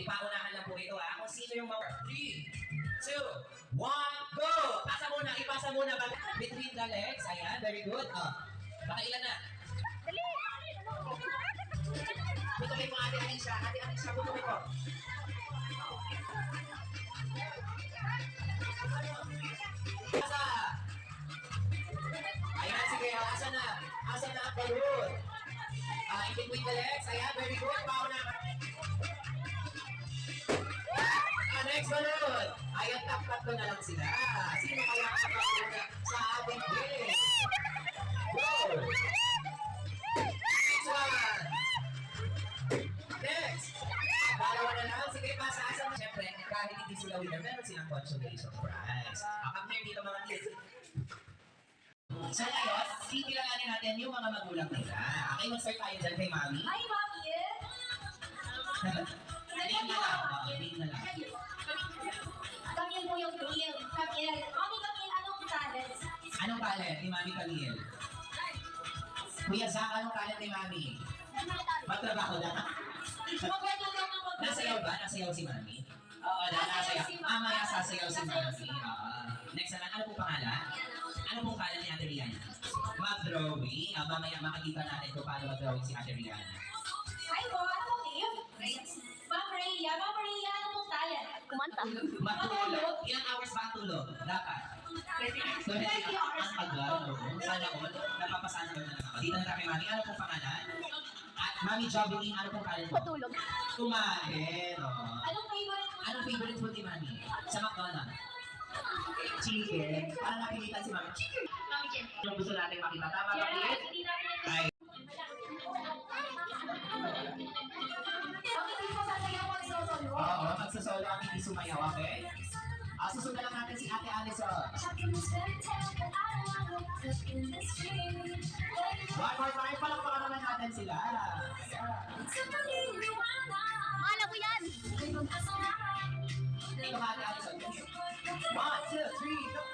Okay, paunahan lang po ito ha. Kung sino yung mga 3, 2, 1, go! Ipasa muna between the legs. Ayan, very good. Baka ilan na? Dali! Putukin mo Ate Anisha. Ate Anisha, putukin mo. Asa? Ayan, sige. Asa na? Asa na ang balloon? In between the legs. Ayan, very good. Paunahan. Next balloon. Ayan, tatlo na lang sila. Sino kaya ang makakuna sa ating game? Go! Next one. Next. Dalawa na lang. Sige, pasa-asa na. Siyempre, kahit hindi sila winner, meron silang consolation prize. Come here dito mga kids. So ngayon, kikilalanin natin yung mga magulang nila. Okay, mag-start tayo dyan kay Mami. Hi, Mami! Name na lang. Name na lang. Camille po yung Camille. Camille. Mami Camille, anong talent? Anong talent ni Mami Camille? Kuya Zach, anong talent ni Mami? Magtrabaho na. Magwento daw ng magwento. Nasayaw ba? Nasayaw si Mami? Oo, nasayaw. Mamaya sasayaw si Mami. Next naman, ano po pangalan? Ano pong pangalan ni Ate Rihanna? Mag-drawing. Mamaya makikita natin kung paano mag-drawing si Ate Rihanna. Hi po, anong name? Ma'am Rhea. Ma'am Rhea, ano pong talent? Kumanta. Matulog. Ilang hours ba ang tulog? Dapat. 20 hours. Ang tagal. Sana ko. Napapasana ko na lang ako. Dito na kay Mami. Ano pong pangalan? At Mami Jovelyn, ano pong pangalan mo? Patulog. Kumain. Anong favorite mo? Anong favorite food ni Mami? Sa McDonald's? Chicken. Parang nakikita si Mami. Chicken. Mami Jen. Yung gusto natin makita. Tama ba? Yes, hindi natin. Ay. Bakit hindi mo sasayaw magsosolo? Oo, magsasolo ang hindi sumayaw, okay? Susundan lang natin si Ate Alison. One more time, palakpakan naman natin sila. Alam ko yan! Ito ka, Ate Alison. 1, 2, 3, go!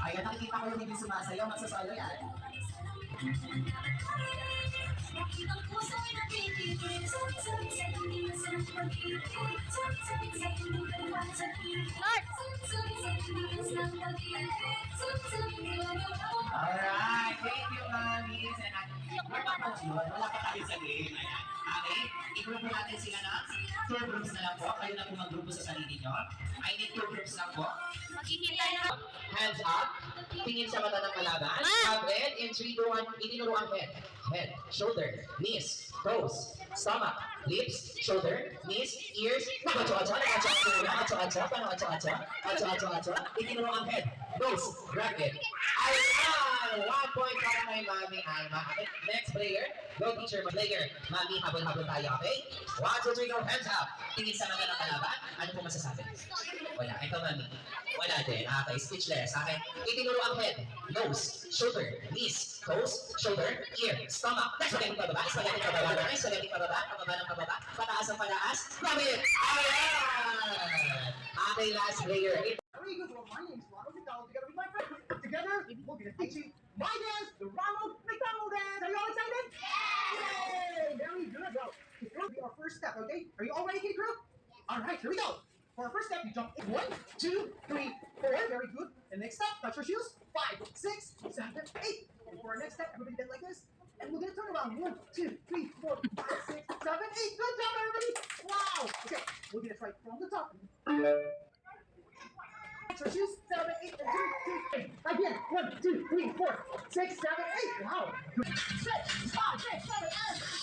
Ayan, nakikita ko yung hindi sumasayaw, magsasolo yan. Alright, thank you, Mami. We're not much yun. Wala pa tayo sa game. Ayan. Okay, i-group natin sila na 2 groups na lang po. Kayo na po mag-grupo sa sarili nyo. I need 2 groups lang po. Maghihintay na. Hands up. Tingin sa mata ng kalaban. Up red. In 3, 2, 1. Itinuro ang head. Head, shoulder, knees, toes, stomach, lips, shoulder, knees, ears. Acho-acho. Acho-acho. Paano acho-acho? Acho-acho. Itinuro ang head. Nose, grab it. Ayan! 1 point para kay Mami Alma. Okay, next player. Go teacher, player. Mami, habol-habol tayo, okay? 1, 2, 3, go. Hands up. Tingin sa mata ng kalaban. Ano po masasabi? Wala. Ito, Mami. Wala din. Okay, speechless. Okay. Itinuro ang head, nose, shoulder, knees, toes, shoulder, ear, stomach. Spaghetti pababa. Spaghetti pababa. Spaghetti pababa. Pababa ng pababa. Pataas ang pataas. Grab it! Ayan! Okay, last player. Very good. Well, my name's Ronald McDonald. Together with my friend. Together, we're going to teach you my dance, the Ronald McDonald dance. Are you all excited? Yay! Very good. Well, this will be our first step, okay? Are you all ready, kid crew? All right, here we go. For our first step, you jump in. 1, 2, 3, 4. Very good. And next step, touch your shoes. 5, 6, 7, 8. And for our next step, everybody bend like this. And we're going to turn around. 1, 2, 3, 4, 5, 6, 7, 8. Good job, everybody. Wow. Okay, we're going to try from the top. So shoes, 7, 8, and 2, 3. Again, 1, 2, 3, 4, 6, 7, 8. Wow. 6, 5, 6, 7, 8.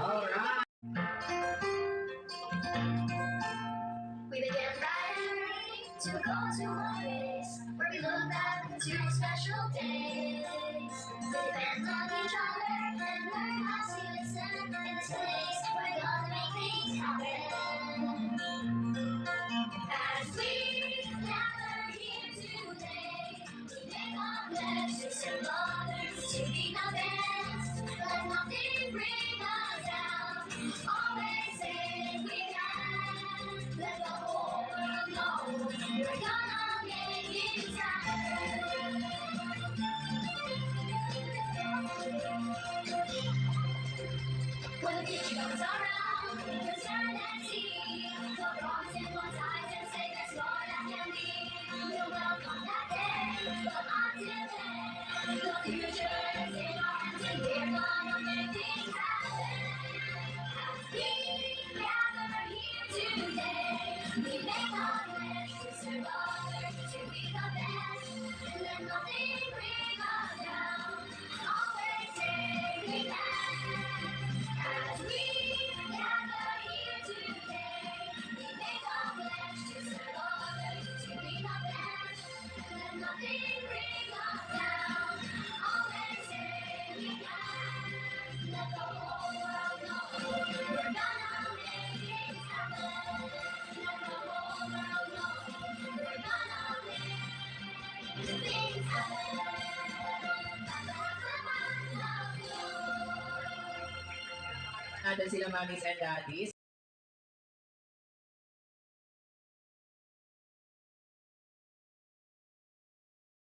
All right. We began riding to a call to office, where we look back to special days. Depend on each other and learn how to listen in this place. We're gonna make things happen. As we gather here today, we make our pledge to serve others, to be the best. Let nothing bring us down. Always say we can. Let the whole world know we're gonna make things happen. When the future comes around, we can stand and see the promise in one's eyes and say that's what I can be. We'll welcome that day, but until then, the future is in our hands and we're gonna make things happen. As we gather here today, we make our pledge to serve others, to be the best. Let nothing bring us down. Always say we can. As we gather here today, we make a pledge to serve others, to be the best. Let nothing bring us down. Always say we can. Let the whole world know we're gonna make things happen. Let the whole world know we're gonna make things happen. Natin sila mommies and daddies.